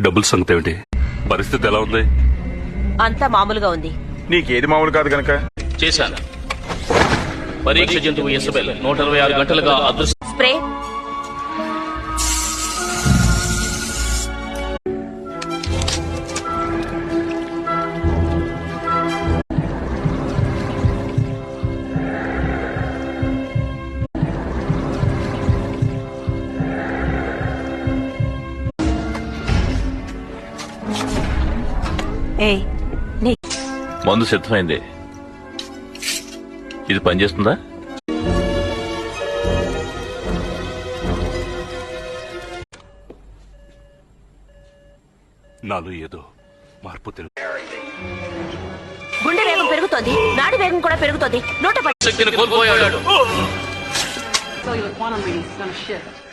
డబ్బుల సంగతి ఏమిటి? పరిస్థితి ఎలా ఉంది? అంతా మామూలుగా ఉంది. నీకేది మామూలు కాదు కనుక చేశాను. పరీక్ష జంతువు ఇసబెల్ 126 గంటలుగా అదృశ్యం. స్ప్రే మందు సిద్ధమైంది. ఇది పనిచేస్తుందా? నాలో ఏదో మార్పు తెలుగు. గుండె వేగం పెరుగుతోంది, నాడి వేగం కూడా పెరుగుతోంది. 110 శక్తిని కోల్పోయాడు. So your quantum reading is going to shift.